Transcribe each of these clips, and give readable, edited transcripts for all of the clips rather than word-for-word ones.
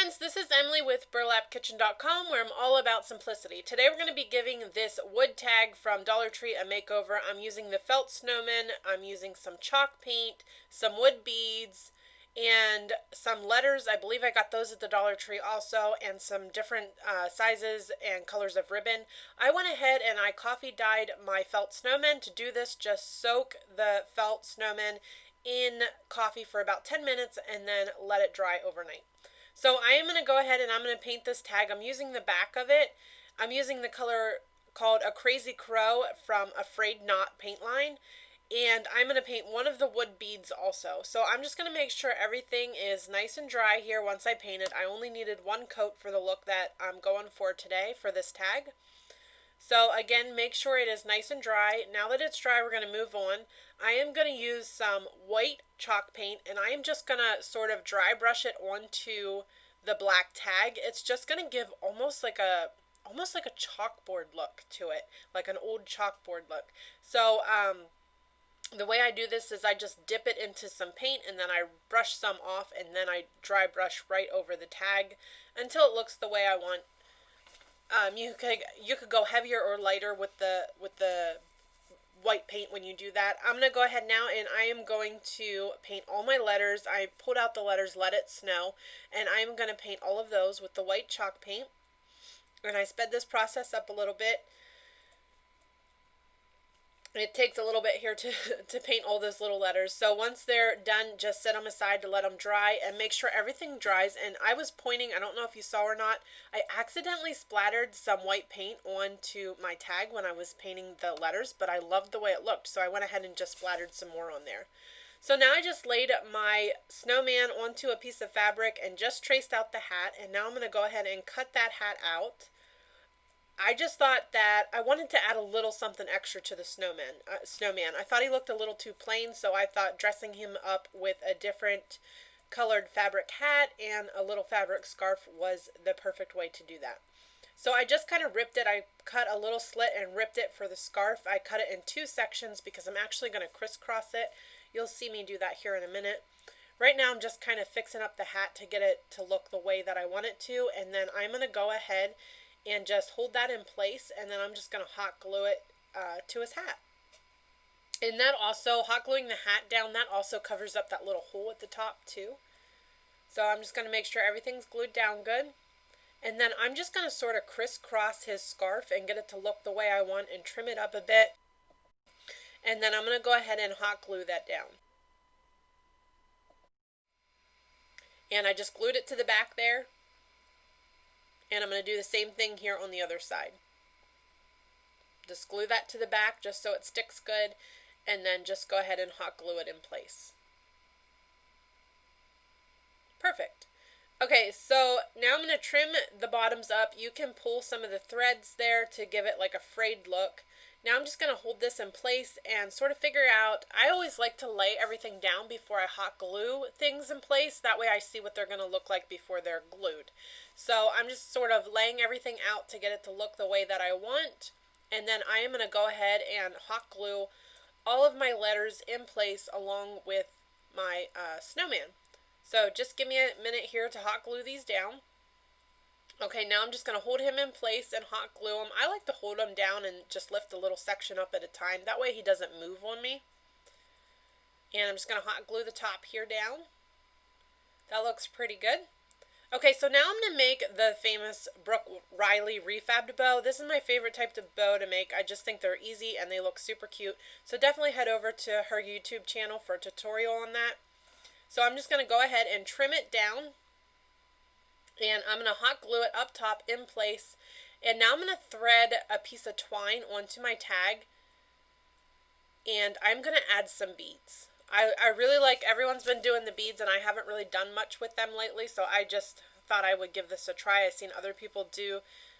friends, this is Emily with burlapkitchen.com, where I'm all about simplicity. Today we're going to be giving this wood tag from Dollar Tree a makeover. I'm using the felt snowman, I'm using some chalk paint, some wood beads, and some letters. I believe I got those at the Dollar Tree also, and some different sizes and colors of ribbon. I went ahead and I coffee dyed my felt snowman. To do this, just soak the felt snowman in coffee for about 10 minutes and then let it dry overnight. So I am going to go ahead and I'm going to paint this tag. I'm using the back of it. I'm using the color called A Crazy Crow from Afraid Not paint line. And I'm going to paint one of the wood beads also. So I'm just going to make sure everything is nice and dry here once I paint it. I only needed one coat for the look that I'm going for today for this tag. So again, make sure it is nice and dry. Now that it's dry, we're going to move on. I am going to use some white chalk paint, and I am just going to sort of dry brush it onto the black tag. It's just going to give almost like a chalkboard look to it, like an old chalkboard look. So the way I do this is I just dip it into some paint, and then I brush some off, and then I dry brush right over the tag until it looks the way I want. You could go heavier or lighter with the white paint when you do that. I'm going to go ahead now and I am going to paint all my letters. I pulled out the letters Let It Snow, and I'm going to paint all of those with the white chalk paint. And I sped this process up a little bit. It takes a little bit here to paint all those little letters. So once they're done, just set them aside to let them dry and make sure everything dries. And I was pointing, I don't know if you saw or not, I accidentally splattered some white paint onto my tag when I was painting the letters, but I loved the way it looked, so I went ahead and just splattered some more on there. So now I just laid my snowman onto a piece of fabric and just traced out the hat, and now I'm going to go ahead and cut that hat out. I just thought that I wanted to add a little something extra to the snowman. I thought he looked a little too plain, so I thought dressing him up with a different colored fabric hat and a little fabric scarf was the perfect way to do that. So I just kind of ripped it. I cut a little slit and ripped it for the scarf. I cut it in two sections because I'm actually going to crisscross it. You'll see me do that here in a minute. Right now I'm just kind of fixing up the hat to get it to look the way that I want it to, and then I'm going to go ahead and just hold that in place, and then I'm just going to hot glue it to his hat. And that also, hot gluing the hat down, that also covers up that little hole at the top too. So I'm just going to make sure everything's glued down good. And then I'm just going to sort of crisscross his scarf and get it to look the way I want and trim it up a bit. And then I'm going to go ahead and hot glue that down. And I just glued it to the back there. And I'm going to do the same thing here on the other side. Just glue that to the back just so it sticks good, and then just go ahead and hot glue it in place. Perfect. Okay, so now I'm going to trim the bottoms up. You can pull some of the threads there to give it like a frayed look. Now I'm just going to hold this in place and sort of figure out, I always like to lay everything down before I hot glue things in place. That way I see what they're going to look like before they're glued. So I'm just sort of laying everything out to get it to look the way that I want. And then I am going to go ahead and hot glue all of my letters in place along with my snowman. So just give me a minute here to hot glue these down. Okay, now I'm just going to hold him in place and hot glue him. I like to hold him down and just lift a little section up at a time. That way he doesn't move on me. And I'm just going to hot glue the top here down. That looks pretty good. Okay, so now I'm going to make the famous Brooke Riley refabbed bow. This is my favorite type of bow to make. I just think they're easy and they look super cute. So definitely head over to her YouTube channel for a tutorial on that. So I'm just going to go ahead and trim it down. And I'm going to hot glue it up top in place. And now I'm going to thread a piece of twine onto my tag. And I'm going to add some beads. I really like, everyone's been doing the beads and I haven't really done much with them lately. So I just thought I would give this a try. I've seen other people do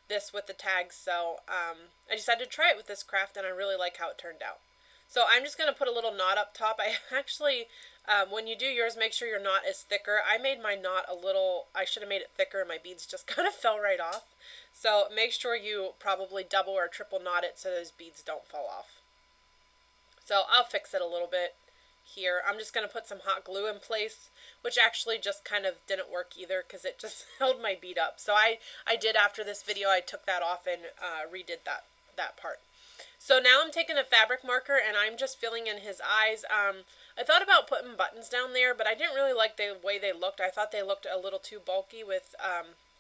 this with the tags. So I decided to try it with this craft and I really like how it turned out. So I'm just going to put a little knot up top. I actually, when you do yours, make sure your knot is thicker. I made my knot a little, I should have made it thicker and my beads just kind of fell right off. So make sure you probably double or triple knot it so those beads don't fall off. So I'll fix it a little bit here. I'm just going to put some hot glue in place, which actually just kind of didn't work either because it just held my bead up. So I did, after this video, I took that off and redid that part. So now I'm taking a fabric marker and I'm just filling in his eyes. I thought about putting buttons down there, but I didn't really like the way they looked. I thought they looked a little too bulky with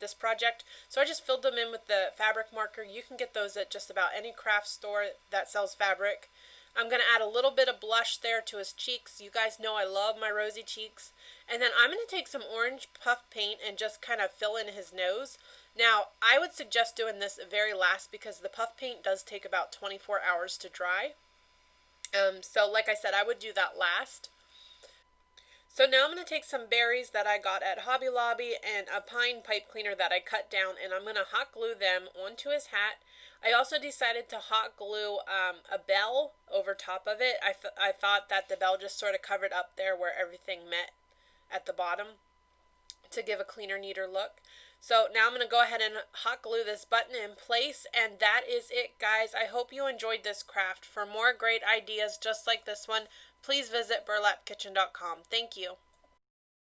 this project. So I just filled them in with the fabric marker. You can get those at just about any craft store that sells fabric. I'm going to add a little bit of blush there to his cheeks. You guys know I love my rosy cheeks. And then I'm going to take some orange puff paint and just kind of fill in his nose. Now, I would suggest doing this very last because the puff paint does take about 24 hours to dry. So like I said, I would do that last. So now I'm going to take some berries that I got at Hobby Lobby and a pine pipe cleaner that I cut down, and I'm going to hot glue them onto his hat. I also decided to hot glue a bell over top of it. I thought that the bell just sort of covered up there where everything met at the bottom to give a cleaner, neater look. So now I'm going to go ahead and hot glue this button in place, and that is it, guys. I hope you enjoyed this craft. For more great ideas just like this one, please visit burlapkitchen.com. Thank you.